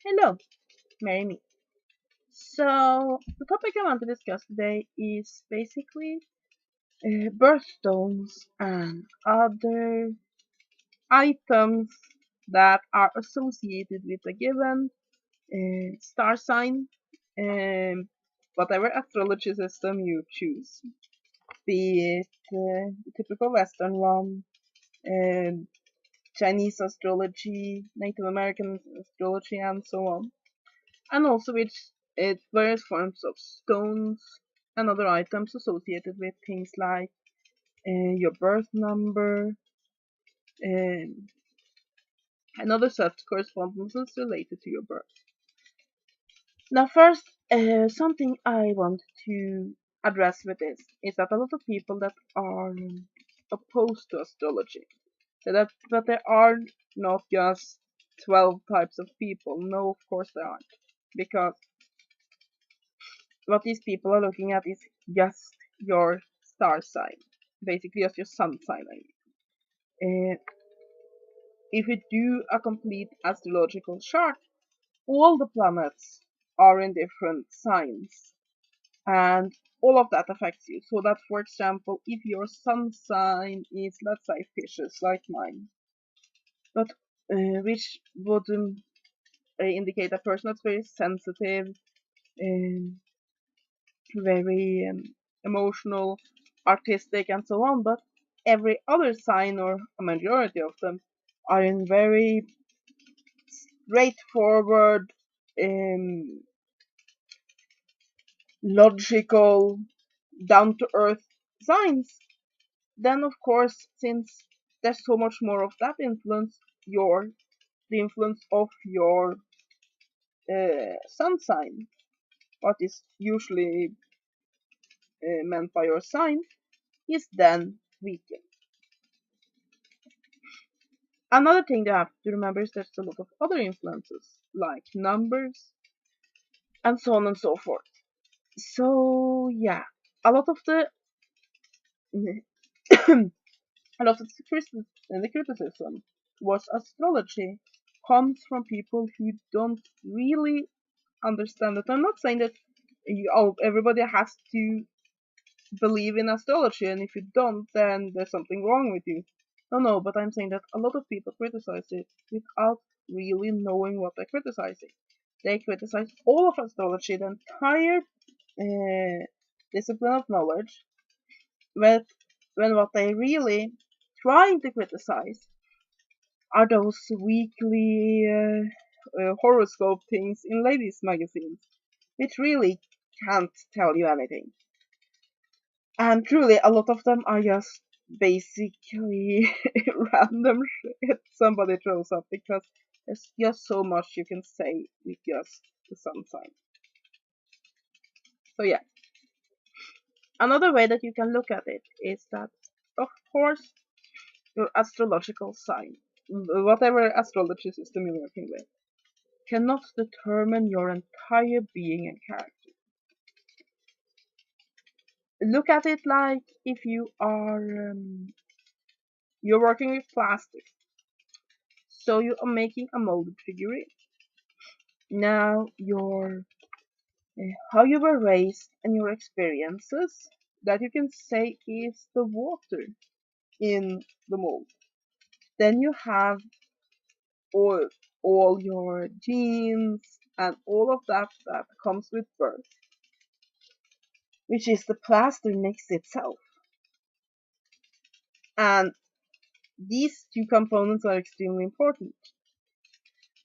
Hello, marry me. So, the topic I want to discuss today is basically birthstones and other items that are associated with a given star sign, um, whatever astrology system you choose, be it the typical Western one, um Chinese astrology, Native American astrology, and so on. And also with various forms of stones and other items associated with things like your birth number um, and other such correspondences related to your birth. Now, first, something I want to address with this is that a lot of people that are opposed to astrology say that, but there are not just 12 types of people. No, of course there aren't, because what these people are looking at is just your star sign, basically just your sun sign. If you do a complete astrological chart, all the planets are in different signs, and all of that affects you. So that, for example, if your sun sign is, let's say, fishes, like mine, but which would indicate a person that's very sensitive, um, very emotional, artistic, and so on, but every other sign, or a majority of them, are in very straightforward, um, logical, down to earth signs. Then, of course, since there's so much more of that influence, the influence of your sun sign, what is usually meant by your sign, is then weakened. Another thing you have to remember is there's a lot of other influences, like numbers and so on and so forth. So yeah, a lot of the a lot of the criticism was astrology comes from people who don't really understand it. I'm not saying that everybody has to believe in astrology, and if you don't, then there's something wrong with you. No, no, but I'm saying that a lot of people criticize it without really knowing what they're criticizing. They criticize all of astrology, the entire discipline of knowledge, with, when what they really trying to criticize are those weekly horoscope things in ladies' magazines, which really can't tell you anything. And truly, a lot of them are just basically random shit somebody throws up, because there's just so much you can say with just the sun sign. So yeah, another way that you can look at it is that, of course, your astrological sign, whatever astrology system you're working with, cannot determine your entire being and character. Look at it like if you're working with plastic, so you are making a molded figurine. Now, your how you were raised and your experiences, that you can say is the water in the mold. Then you have all all your genes and all of that that comes with birth, which is the plaster mix itself. And these two components are extremely important.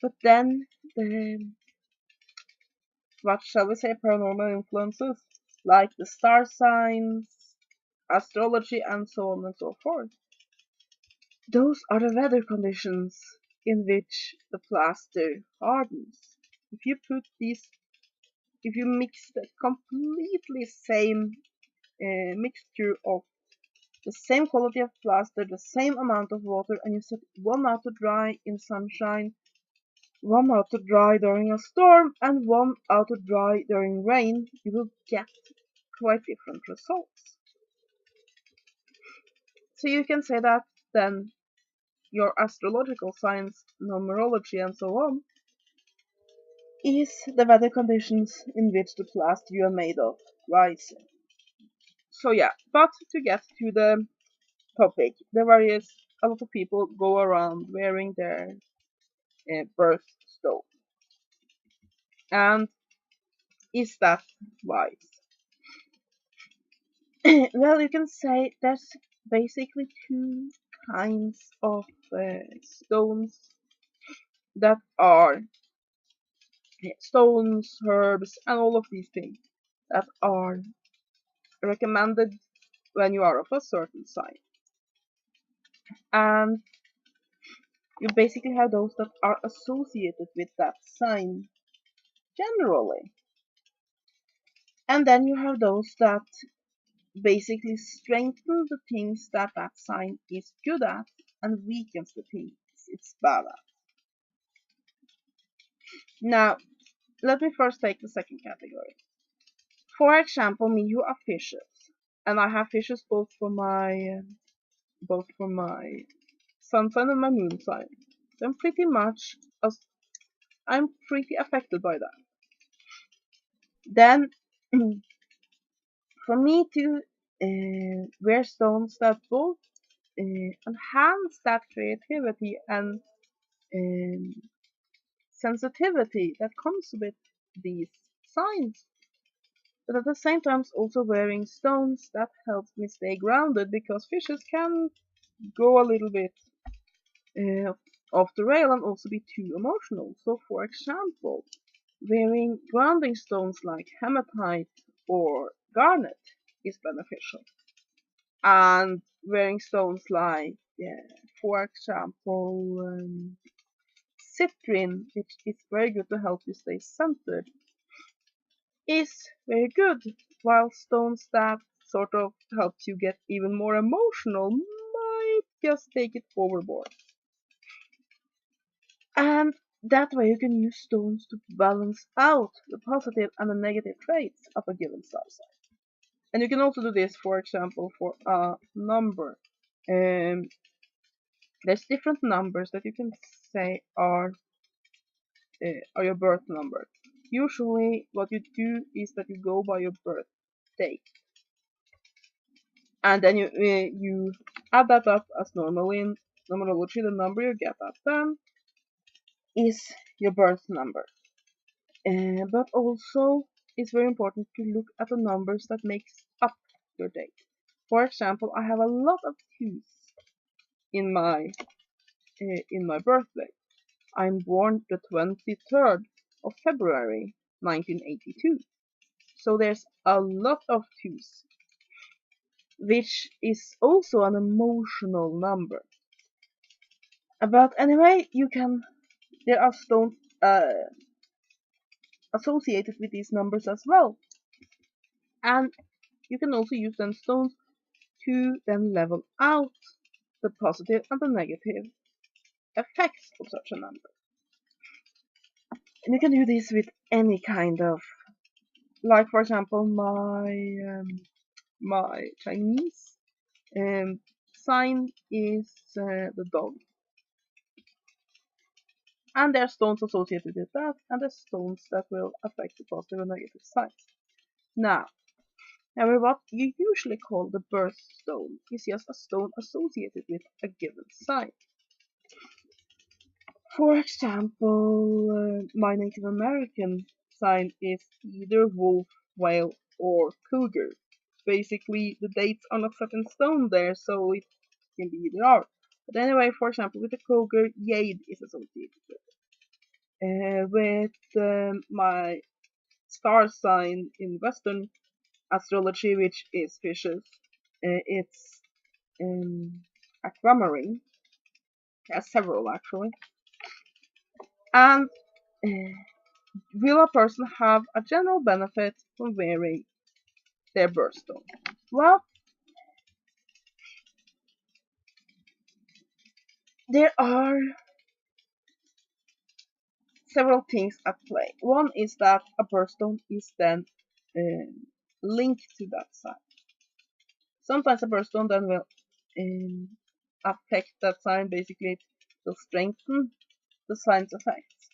But then the, what shall we say, paranormal influences, like the star signs, astrology, and so on and so forth. Those are the weather conditions in which the plaster hardens. If you put these, if you mix the completely same mixture of the same quality of plaster, the same amount of water, and you set one out to dry in sunshine, one out to dry during a storm, and one out to dry during rain, you will get quite different results. So you can say that then your astrological signs, numerology, and so on is the weather conditions in which the plaster you are made of rising. So yeah, but to get to the topic, a lot of people go around wearing their birthstone. And is that wise? Well, you can say there's basically two kinds of stones that are stones, herbs, and all of these things that are recommended when you are of a certain sign. And you basically have those that are associated with that sign generally. And then you have those that basically strengthen the things that that sign is good at and weakens the things it's bad at. Now, let me first take the second category. For example, me, you are fishes, and I have fishes both for my sun sign and my moon sign. So as I'm pretty affected by that. Then, for me to wear stones that both enhance that creativity and um, sensitivity that comes with these signs, but at the same time also wearing stones that helps me stay grounded because fishes can go a little bit uh, off the rail and also be too emotional. So, for example, wearing grounding stones like hematite or garnet is beneficial, and wearing stones like, for example, citrine, which is very good to help you stay centered, is very good, while stones that sort of helps you get even more emotional might just take it overboard. And that way you can use stones to balance out the positive and the negative traits of a given star sign. And you can also do this, for example, for a number. Um, there's different numbers that you can say are your birth number. Usually, what you do is that you go by your birth date, and then you add that up as normally in numerology. The number you get at then is your birth number. But also, it's very important to look at the numbers that makes up your date. For example, I have a lot of twos in my birthday. I'm born the 23rd of February 1982. So there's a lot of twos, which is also an emotional number. But anyway, there are stones associated with these numbers as well. And you can also use them stones to then level out the positive and the negative effects of such a number. And you can do this with any kind of, like for example, my Chinese sign is the dog, and there are stones associated with that, and there's stones that will affect the positive and negative signs. Now, however, what you usually call the birthstone is just a stone associated with a given sign. For example, my Native American sign is either wolf, whale, or cougar. Basically, the dates are not set in stone there, so it can be either or. But anyway, for example, with the cougar, jade is associated with it. With my star sign in Western astrology, which is fishes, it's aquamarine. Has several actually, and uh, will a person have a general benefit from wearing their birthstone? Well, there are several things at play. One is that a birthstone is then linked to that sign. Sometimes a birthstone then will affect that sign, basically, it will strengthen the sign's effects.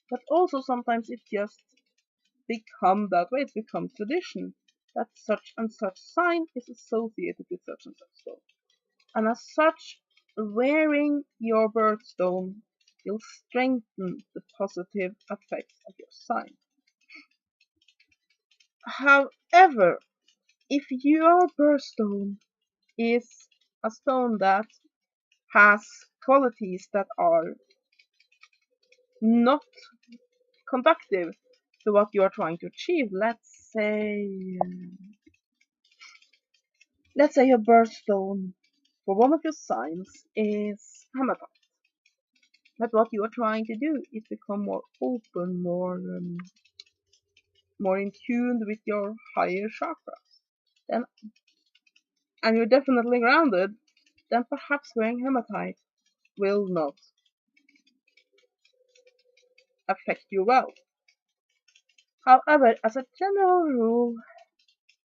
But also sometimes it just become that way. It's become tradition that such and such sign is associated with such and such stone. And as such, wearing your birthstone will strengthen the positive effects of your sign. However, if your birthstone is a stone that has qualities that are not conductive to what you are trying to achieve, let's say your birthstone for one of your signs is hematite. But what you are trying to do is become more open, more in tune with your higher chakras. Then, and you're definitely grounded, then perhaps wearing hematite will not affect you well. However, as a general rule,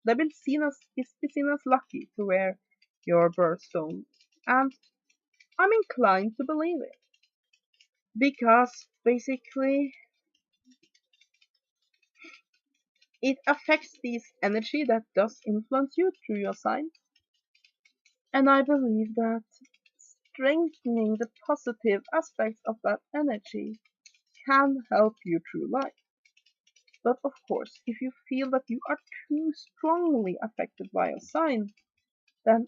they've been seen as lucky to wear your birthstone, and I'm inclined to believe it because basically it affects this energy that does influence you through your sign, and I believe that strengthening the positive aspects of that energy can help you through life. But of course, if you feel that you are too strongly affected by a sign, then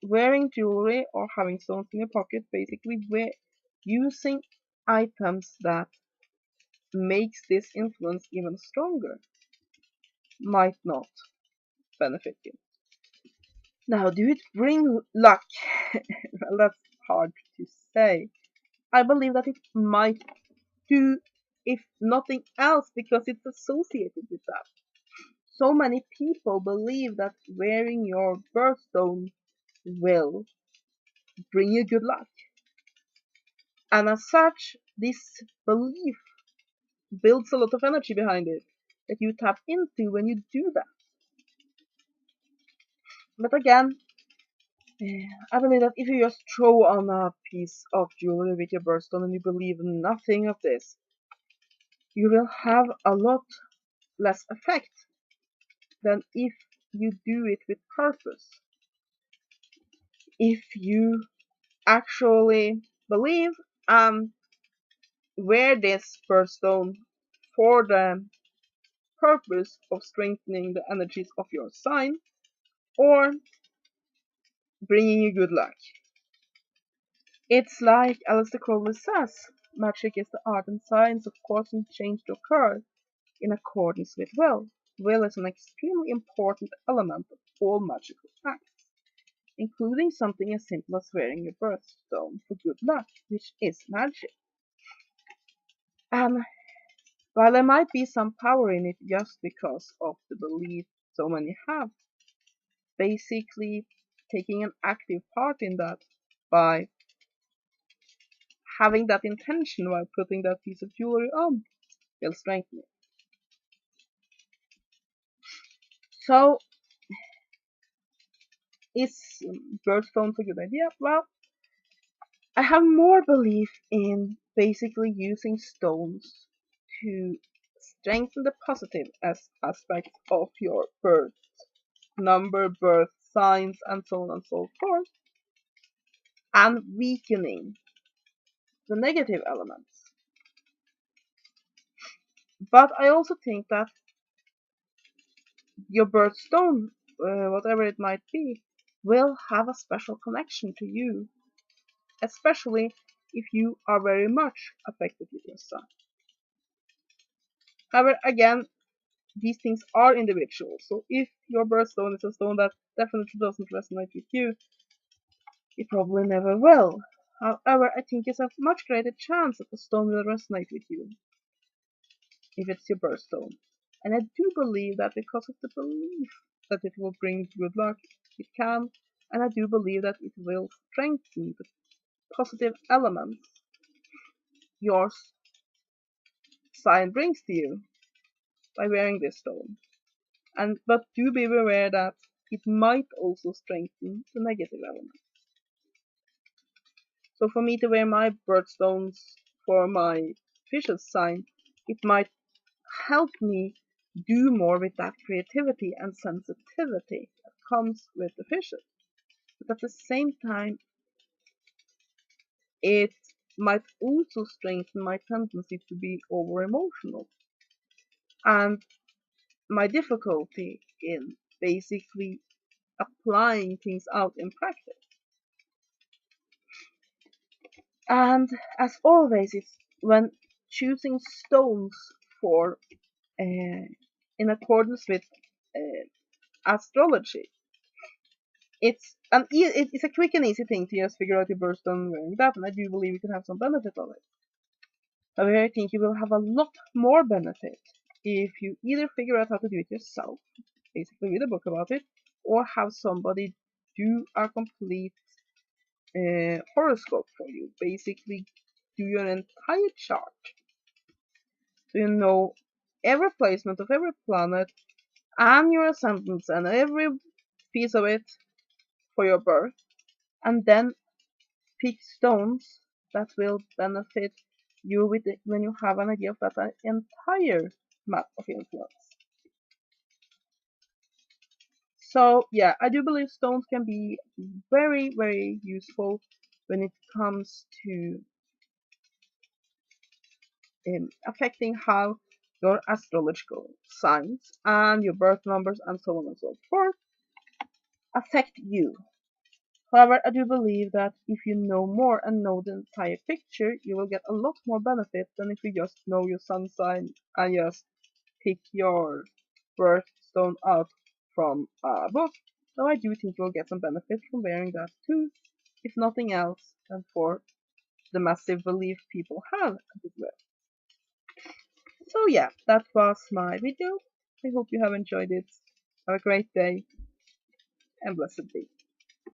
wearing jewelry or having stones in your pocket, basically using items that makes this influence even stronger, might not benefit you. Now, do it bring luck? Well, that's hard to say. I believe that it might do, if nothing else, because it's associated with that. So many people believe that wearing your birthstone will bring you good luck. And as such, this belief builds a lot of energy behind it that you tap into when you do that. But again, I believe that if you just throw on a piece of jewelry with your birthstone and you believe nothing of this, you will have a lot less effect than if you do it with purpose. If you actually believe and wear this birthstone for the purpose of strengthening the energies of your sign or bringing you good luck. It's like Aleister Crowley says, magic is the art and science of causing change to occur in accordance with will. Will is an extremely important element of all magical acts, including something as simple as wearing your birthstone for good luck, which is magic. And while there might be some power in it just because of the belief so many have, basically taking an active part in that by having that intention while putting that piece of jewelry on will strengthen it. So, is birthstones a good idea? Well, I have more belief in basically using stones to strengthen the positive aspects of your birth number, birth signs, and so on and so forth, and weakening the negative elements. But I also think that your birthstone, whatever it might be, will have a special connection to you, especially if you are very much affected with your sign. However, again, these things are individual, so if your birthstone is a stone that definitely doesn't resonate with you, it probably never will. However, I think it's a much greater chance that the stone will resonate with you if it's your birthstone. And I do believe that because of the belief that it will bring good luck, it can, and I do believe that it will strengthen the positive elements your sign brings to you by wearing this stone. But do be aware that it might also strengthen the negative elements. So for me to wear my birthstones for my fish's sign, it might help me do more with that creativity and sensitivity that comes with the fishes. But at the same time, it might also strengthen my tendency to be over emotional and my difficulty in basically applying things out in practice. And as always, it's when choosing stones for in accordance with uh, astrology. It's a quick and easy thing to just figure out your birthstone wearing that, and I do believe you can have some benefit of it. However, I think you will have a lot more benefit if you either figure out how to do it yourself, basically read a book about it, or have somebody do a complete horoscope for you. Basically, do your entire chart so you know every placement of every planet and your ascendants and every piece of it for your birth, and then pick stones that will benefit you with it when you have an idea of that entire map of influence. So yeah, I do believe stones can be very, very useful when it comes to affecting how your astrological signs and your birth numbers and so on and so forth affect you. However, I do believe that if you know more and know the entire picture, you will get a lot more benefit than if you just know your sun sign and just pick your birthstone out from a book. Though I do think you'll get some benefit from wearing that too, if nothing else than for the massive belief people have as it were. So yeah, that was my video. I hope you have enjoyed it. Have a great day and blessed be.